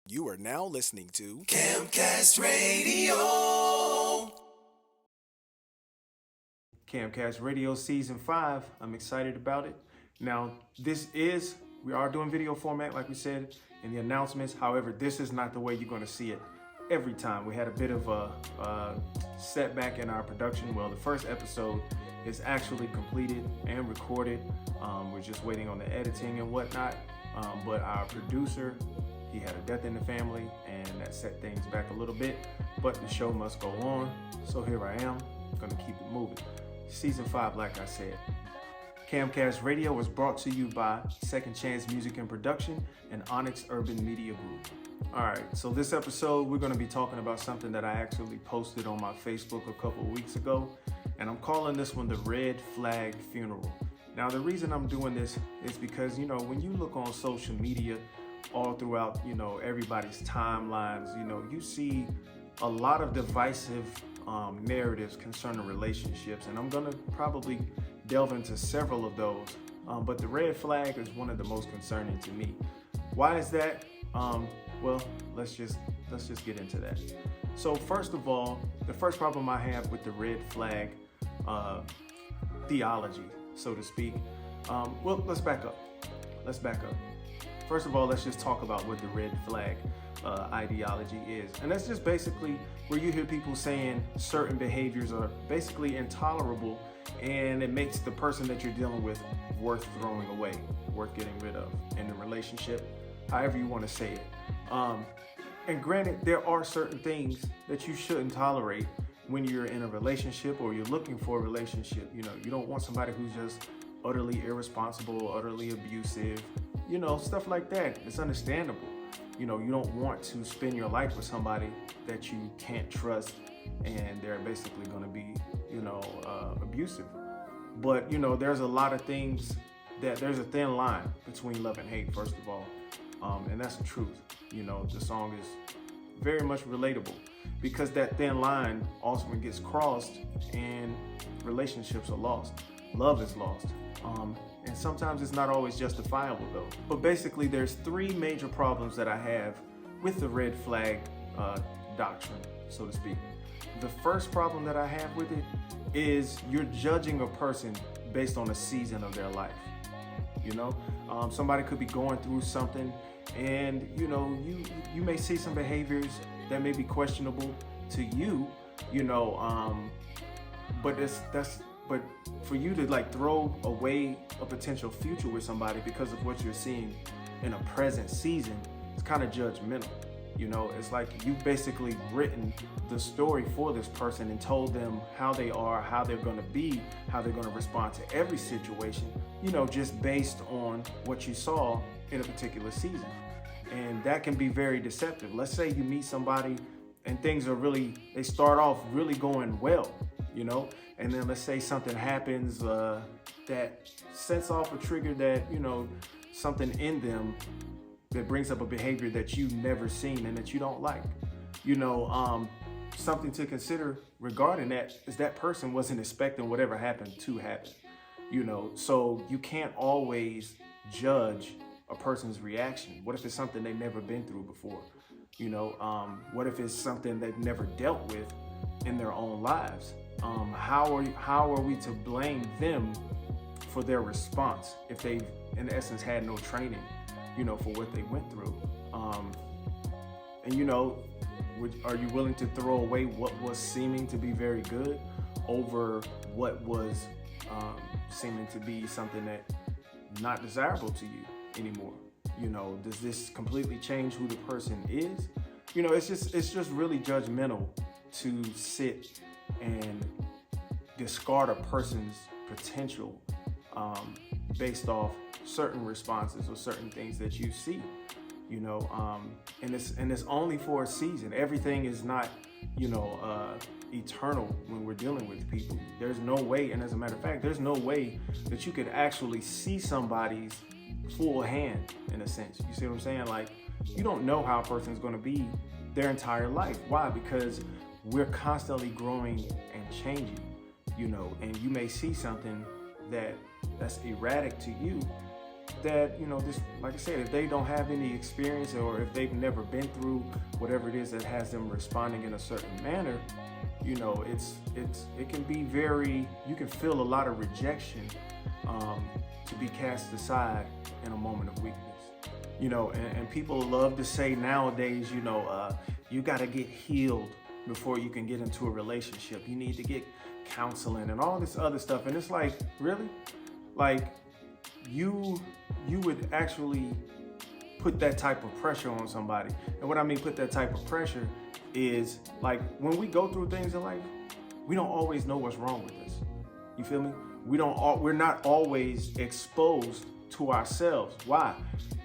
You are now listening to CamCast Radio. CamCast Radio Season 5. I'm excited about it. Now, we are doing video format, like we said in the announcements. However, this is not the way you're going to see it every time. We had a bit of a setback in our production. Well, the first episode is actually completed and recorded. We're just waiting on the editing and whatnot. But our producer, he had a death in the family, and that set things back a little bit. But the show must go on. So here I am, going to keep it moving. Season 5, like I said. CamCast Radio was brought to you by Second Chance Music and Production and Onyx Urban Media Group. All right, so this episode, we're going to be talking about something that I actually posted on my Facebook a couple of weeks ago, and I'm calling this one the Red Flag Funeral. Now, the reason I'm doing this is because, when you look on social media all throughout, everybody's timelines, you see a lot of divisive narratives concerning relationships, and I'm going to probably delve into several of those, but the red flag is one of the most concerning to me. Why is that? Well, let's just get into that. So first of all, the first problem I have with the red flag theology, so to speak, let's back up. First of all, let's just talk about what the red flag ideology is. And that's just basically where you hear people saying certain behaviors are basically intolerable, and it makes the person that you're dealing with worth throwing away, worth getting rid of in the relationship, however you want to say it. And granted, there are certain things that you shouldn't tolerate when you're in a relationship or you're looking for a relationship. You don't want somebody who's just utterly irresponsible, utterly abusive, stuff like that. It's understandable. You don't want to spend your life with somebody that you can't trust and they're basically going to be, abusive. But, there's a lot of things there's a thin line between love and hate, first of all. And that's the truth. The song is very much relatable because that thin line often gets crossed and relationships are lost. Love is lost. And sometimes it's not always justifiable though. But basically there's three major problems that I have with the red flag doctrine, so to speak. The first problem that I have with it is you're judging a person based on a season of their life. Somebody could be going through something and you may see some behaviors that may be questionable to you, but for you to throw away a potential future with somebody because of what you're seeing in a present season, it's kind of judgmental. It's like you've basically written the story for this person and told them how they are, how they're going to be, how they're going to respond to every situation, just based on what you saw in a particular season. And that can be very deceptive. Let's say you meet somebody and things are they start off really going well, and then let's say something happens that sets off a trigger that, something in them that brings up a behavior that you've never seen and that you don't like. Something to consider regarding that is that person wasn't expecting whatever happened to happen, so you can't always judge a person's reaction. What if it's something they've never been through before? What if it's something they've never dealt with in their own lives? How are we to blame them for their response if they've, in essence, had no training, for what they went through? Are you willing to throw away what was seeming to be very good over what was seeming to be something that not desirable to you anymore? Does this completely change who the person is? It's just really judgmental to sit and discard a person's potential based off certain responses or certain things that you see, and it's only for a season. Everything is not, eternal when we're dealing with people. There's no way, and as a matter of fact, there's no way that you could actually see somebody's full hand in a sense. You see what I'm saying? Like, you don't know how a person's going to be their entire life. Why? Because we're constantly growing and changing, and you may see something that's erratic to you, that, this, like I said, if they don't have any experience or if they've never been through whatever it is that has them responding in a certain manner, it can be you can feel a lot of rejection to be cast aside in a moment of weakness. And people love to say nowadays, you got to get healed before you can get into a relationship. You need to get counseling and all this other stuff. And it's like, really? Like, you would actually put that type of pressure on somebody. And what I mean put that type of pressure is, like, when we go through things in life, we don't always know what's wrong with us. You feel me? We're not always exposed to ourselves. Why?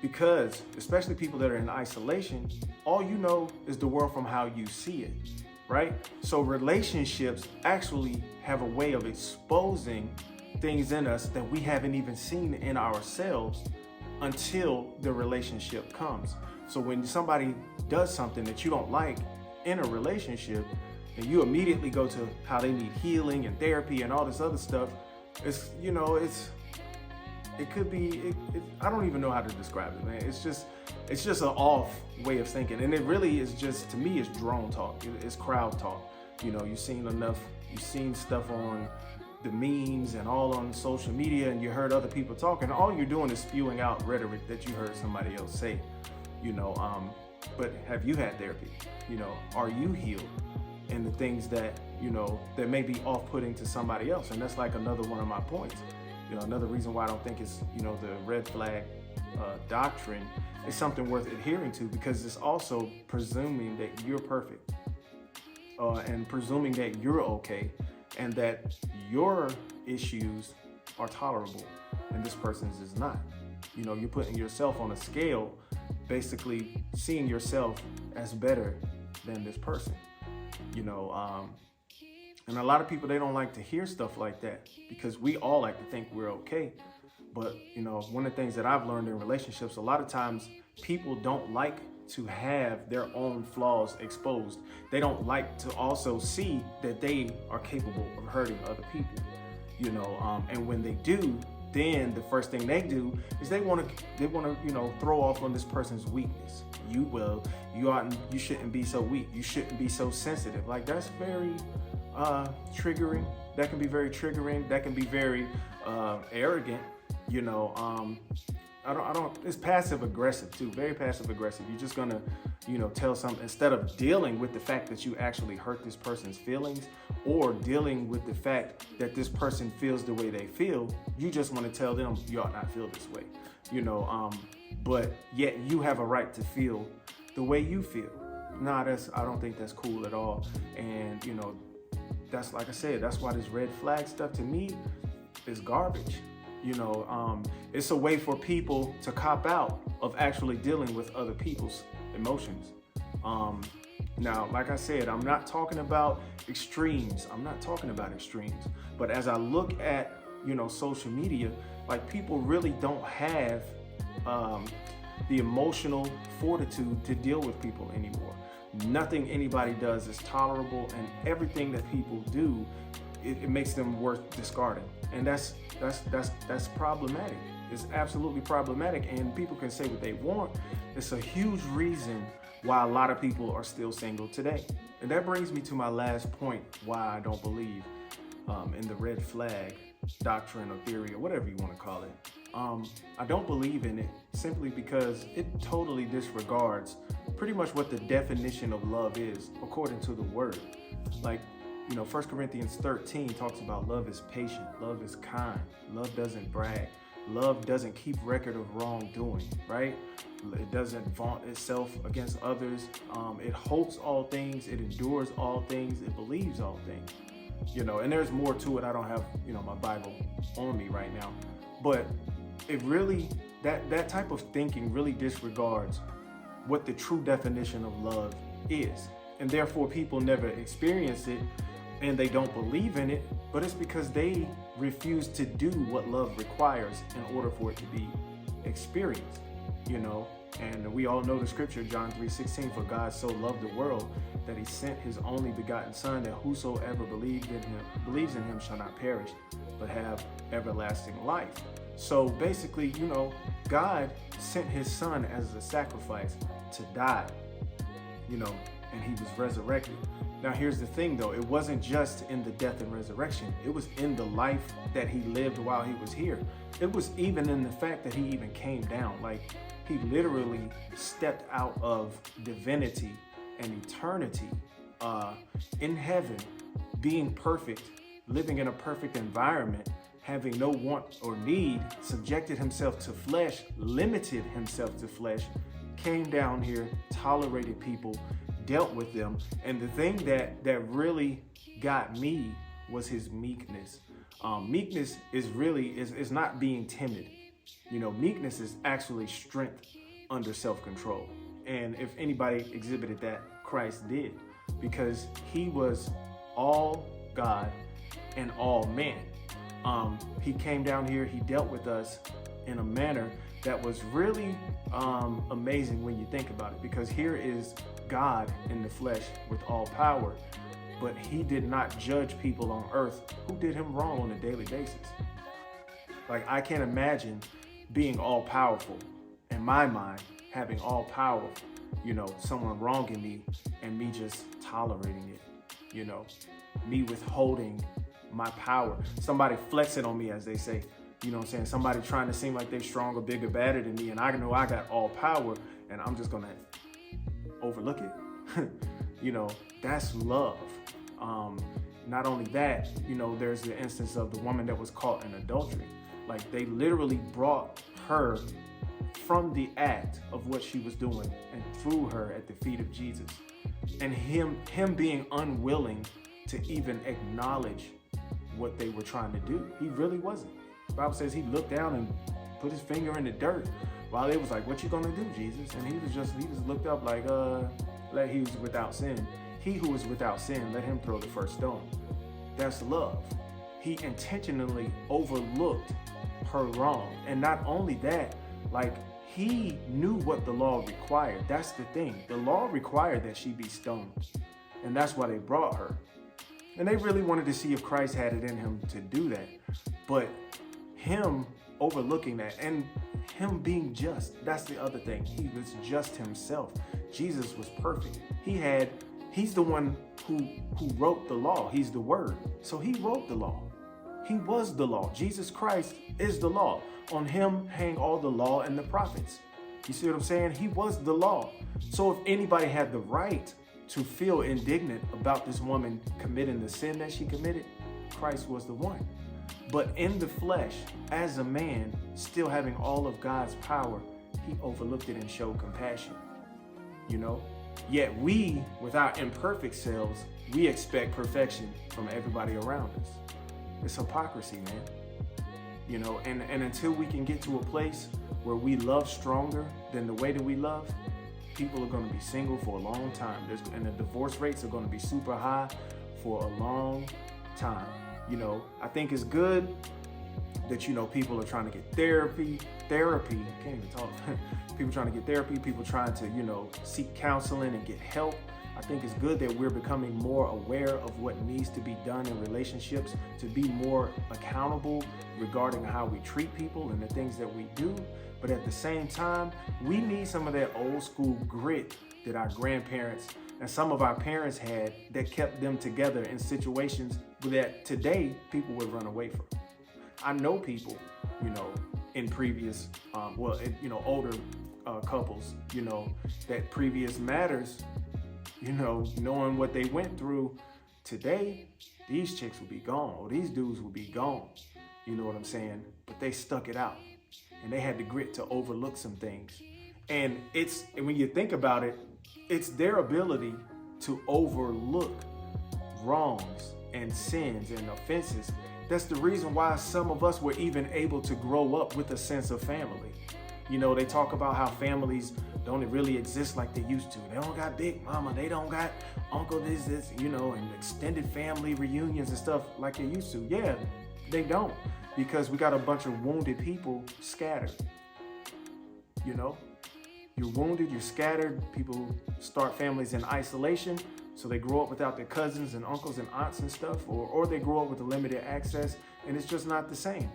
Because, especially people that are in isolation, all you know is the world from how you see it, right? So relationships actually have a way of exposing things in us that we haven't even seen in ourselves until the relationship comes. So when somebody does something that you don't like in a relationship, and you immediately go to how they need healing and therapy and all this other stuff, it could be, I don't even know how to describe it, man. It's just an off way of thinking. And it really is just, to me, it's drone talk. It's crowd talk. You've seen stuff on the memes and all on social media, and you heard other people talking. All you're doing is spewing out rhetoric that you heard somebody else say, but have you had therapy? Are you healed in the things that, that may be off-putting to somebody else? And that's like another one of my points. Another reason why I don't think it's, the red flag doctrine is something worth adhering to, because it's also presuming that you're perfect and presuming that you're okay and that your issues are tolerable and this person's is not. You're putting yourself on a scale, basically seeing yourself as better than this person, and a lot of people, they don't like to hear stuff like that, because we all like to think we're okay. But, one of the things that I've learned in relationships, a lot of times people don't like to have their own flaws exposed. They don't like to also see that they are capable of hurting other people, and when they do, then the first thing they do is they want to throw off on this person's weakness. You shouldn't be so weak. You shouldn't be so sensitive. Like, that's very triggering. That can be very triggering. That can be very arrogant. It's passive aggressive too. Very passive aggressive. You're just gonna, tell something instead of dealing with the fact that you actually hurt this person's feelings, or dealing with the fact that this person feels the way they feel. You just want to tell them you ought not feel this way. But yet you have a right to feel the way you feel. I don't think that's cool at all. And that's, like I said, that's why this red flag stuff to me is garbage. It's a way for people to cop out of actually dealing with other people's emotions. Now, like I said, I'm not talking about extremes. But as I look at, social media, like, people really don't have the emotional fortitude to deal with people anymore. Nothing anybody does is tolerable, and everything that people do, it makes them worth discarding. And that's problematic. It's absolutely problematic, and people can say what they want. It's a huge reason why a lot of people are still single today. And that brings me to my last point, why I don't believe in the red flag doctrine or theory or whatever you want to call it. I don't believe in it simply because it totally disregards pretty much what the definition of love is according to the word. Like, 1 Corinthians 13 talks about love is patient, love is kind, love doesn't brag, love doesn't keep record of wrongdoing, right? It doesn't vaunt itself against others. It hopes all things, it endures all things, it believes all things. And there's more to it. I don't have, my Bible on me right now. But it really, that type of thinking really disregards what the true definition of love is. And therefore people never experience it and they don't believe in it, but it's because they refuse to do what love requires in order for it to be experienced, And we all know the scripture, John 3:16, for God so loved the world that he sent his only begotten son, that whosoever believes in him shall not perish, but have everlasting life. So basically, God sent his son as a sacrifice to die, and he was resurrected. Now, here's the thing, though. It wasn't just in the death and resurrection. It was in the life that he lived while he was here. It was even in the fact that he even came down. Like, he literally stepped out of divinity and eternity in heaven, being perfect, living in a perfect environment, having no want or need, subjected himself to flesh, limited himself to flesh, came down here, tolerated people, dealt with them. And the thing that really got me was his meekness. Meekness is not being timid. Meekness is actually strength under self-control. And if anybody exhibited that, Christ did, because he was all God and all man. He came down here, he dealt with us in a manner that was really amazing when you think about it, because here is God in the flesh with all power, but he did not judge people on earth who did him wrong on a daily basis. Like, I can't imagine being all powerful, in my mind, having all power, someone wronging me and me just tolerating it, me withholding my power, somebody flexing on me, as they say, somebody trying to seem like they're stronger, bigger, badder than me, and I know I got all power, and I'm just gonna overlook it. That's love. Not only that, there's the instance of the woman that was caught in adultery. Like, they literally brought her from the act of what she was doing and threw her at the feet of Jesus. And him being unwilling to even acknowledge what they were trying to do. He really wasn't. The Bible says he looked down and put his finger in the dirt while they was like, "What you gonna do, Jesus?" And he just looked up like, like he was without sin. He who is without sin, let him throw the first stone. That's love. He intentionally overlooked her wrong. And not only that, like, he knew what the law required. That's the thing. The law required that she be stoned. And that's why they brought her. And they really wanted to see if Christ had it in him to do that. But him overlooking that and him being just, that's the other thing. He was just himself. Jesus was perfect. He's the one who wrote the law. He's the Word. So he wrote the law. He was the law. Jesus Christ is the law. On him hang all the law and the prophets. You see what I'm saying? He was the law. So if anybody had the right to feel indignant about this woman committing the sin that she committed, Christ was the one. But in the flesh, as a man, still having all of God's power, he overlooked it and showed compassion. Yet we, with our imperfect selves, we expect perfection from everybody around us. It's hypocrisy, man. And until we can get to a place where we love stronger than the way that we love, people are going to be single for a long time. And the divorce rates are going to be super high for a long time. I think it's good that, people are trying to get therapy. I can't even talk. People trying to get therapy, people trying to, seek counseling and get help. I think it's good that we're becoming more aware of what needs to be done in relationships, to be more accountable regarding how we treat people and the things that we do. But at the same time, we need some of that old school grit that our grandparents and some of our parents had that kept them together in situations that today people would run away from. I know people, in previous, older couples, that previous matters, knowing what they went through, today, these chicks will be gone, or these dudes will be gone. You know what I'm saying? But they stuck it out, and they had the grit to overlook some things. And when you think about it, it's their ability to overlook wrongs and sins and offenses. That's the reason why some of us were even able to grow up with a sense of family. They talk about how families don't really exist like they used to. They don't got big mama, they don't got uncle this, and extended family reunions and stuff like they used to. Yeah, they don't, because we got a bunch of wounded people scattered. You're wounded, you're scattered. People start families in isolation, so they grow up without their cousins and uncles and aunts and stuff, or they grow up with a limited access, and it's just not the same.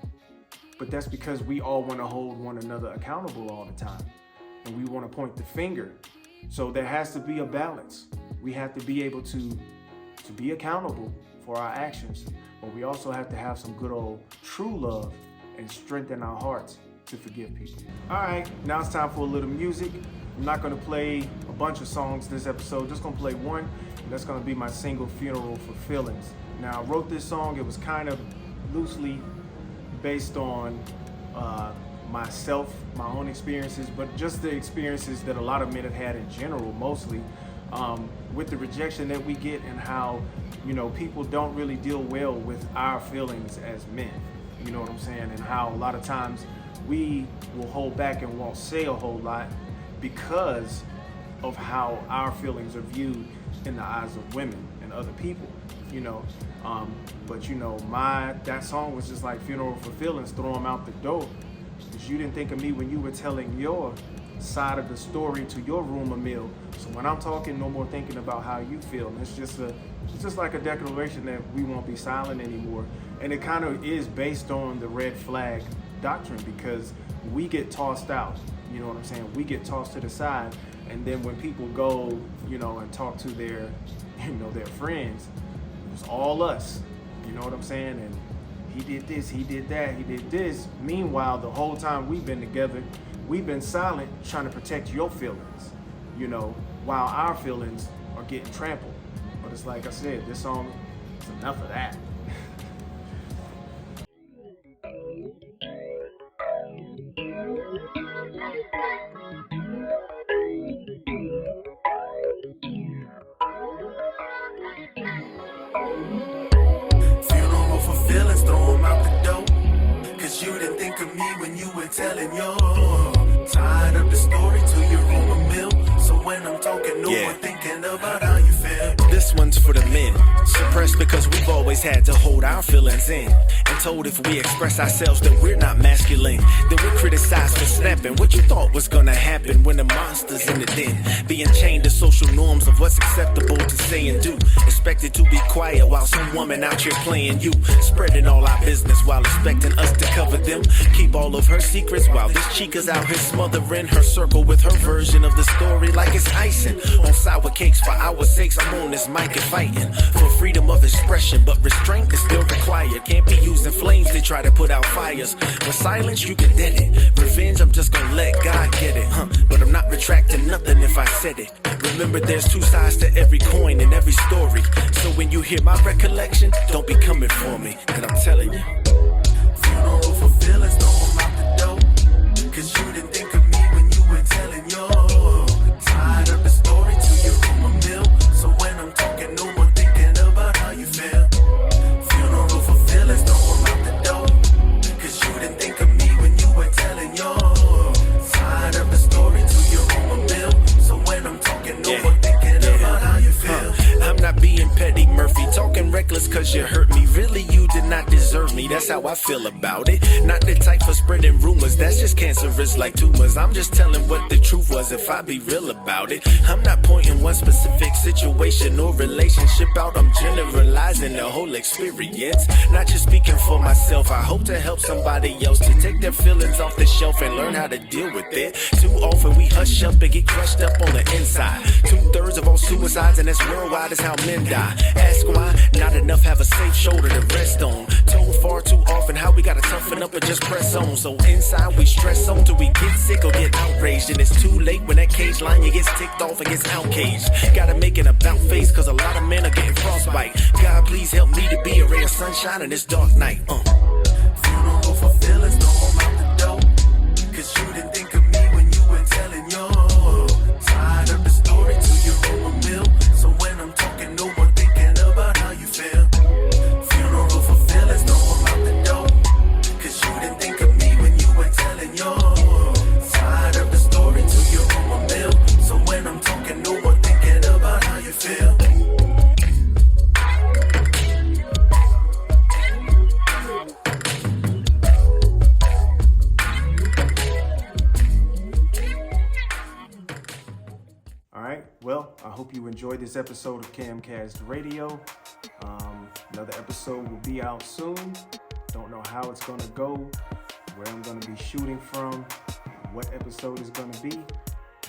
but that's because we all want to hold one another accountable all the time, and we want to point the finger. So there has to be a balance. We have to be able to be accountable for our actions, but we also have to have some good old true love and strengthen our hearts to forgive people. All right, now it's time for a little music. I'm not gonna play a bunch of songs this episode, just gonna play one, and that's gonna be my single, Funeral for Feelings. Now, I wrote this song, it was kind of loosely based on myself, my own experiences, but just the experiences that a lot of men have had in general, mostly, with the rejection that we get and how, people don't really deal well with our feelings as men. You know what I'm saying? And how a lot of times we will hold back and won't say a whole lot because of how our feelings are viewed in the eyes of women and other people, but that song was just like Funeral for Feelings, throw them out the door. Because you didn't think of me when you were telling your side of the story to your rumor mill. So when I'm talking, no more thinking about how you feel. And it's just like a declaration that we won't be silent anymore. And it kind of is based on the red flag doctrine, because we get tossed out. You know what I'm saying? We get tossed to the side, and then when people go, and talk to their, their friends, it's all us. You know what I'm saying? And he did this, he did that, he did this. Meanwhile, the whole time we've been together, we've been silent, trying to protect your feelings, while our feelings are getting trampled. But it's like I said, this song is enough of that. Funeral for feelings, throw them out the door. Cause you didn't think of me when you were telling your side of the story to your rumor mill. So when I'm talking, no more thinking about how you feel. This one's for the men, suppressed because we've always had to hold our feelings in, and told if we express ourselves that we're not masculine, then we're criticized for snapping. What you thought was gonna happen when the monster's in the den, being chained to social norms of what's acceptable to say and do, expected to be quiet while some woman out here playing you, spreading all our business while expecting us to cover them, keep all of her secrets while this chica's out here smothering her circle with her version of the story like it's icing on sour cakes. For our sakes, I'm on this mic and fighting for freedom of expression, but restraint is still required. Can't be using flames to try to put out fires. With silence, you can dead it. Revenge, I'm just gonna let God get it, but I'm not retracting nothing if I said it. Remember, there's two sides to every coin and every story. So when you hear my recollection, don't be coming for me, and I'm telling you. Funeral for feelings, throw them out the door. Cause you didn't think of me when you were telling your side of the story to your rumor mill. So when I'm talking, no more thinking about how you feel. Funeral for feelings, throw them out the door. Cause you didn't think of me when you were telling your side of the story to your rumor mill. So when I'm talking, no more thinking about how you feel. I'm not being petty, Murphy, talking reckless cause you hurt me. Really, you did not deserve me, that's how I feel about it. Not the type for spreading rumors, that's just cancerous like tumors. I'm just telling what the truth was if I be real about it. I'm not pointing one specific situation or relationship out, I'm generalizing the whole experience. Not just speaking for myself, I hope to help somebody else to take their feelings off the shelf and learn how to deal with it. Too often we hush up and get crushed up on the inside. 2/3 of all suicides, and that's worldwide, is how men die. Ask why, not enough have a safe shoulder to rest on. Told far too often how we gotta toughen up and just press on. So inside we stress on till we get sick or get outraged, and it's too late when that cage line you gets ticked off and gets outcaged. Gotta make an about face cause a lot of men are getting frostbite. God please help me to be a ray of sunshine in this dark night. Funeral for feelings, throw them out the door. Cause you didn't think of me when you were telling your side of the story to your rumor mill. So when I'm talking, no more thinking about how you feel. Funeral for feelings, throw them out the door. Cause you didn't think of me when you were telling your side of the story to your rumor mill. So when I'm talking, no more thinking about how you feel. Well, I hope you enjoyed this episode of CamCast Radio. Another episode will be out soon. Don't know how it's going to go. where I'm going to be shooting from, what episode is going to be,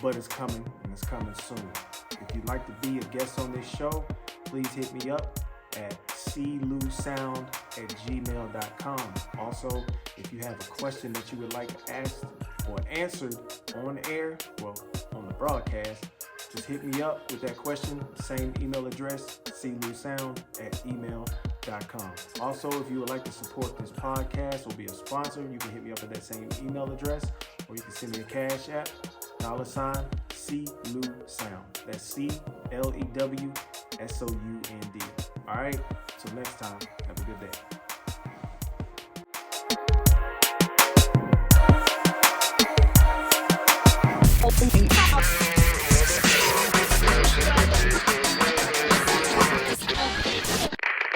but it's coming, and it's coming soon. If you'd like to be a guest on this show, please hit me up at clusound@gmail.com. Also, if you have a question that you would like asked or answered on air, well, on the broadcast, just hit me up with that question, same email address, clusound@email.com. Also, if you would like to support this podcast or be a sponsor, you can hit me up at that same email address, or you can send me a cash app, $CLuSound. That's CLEWSOUND. All right, till next time, have a good day.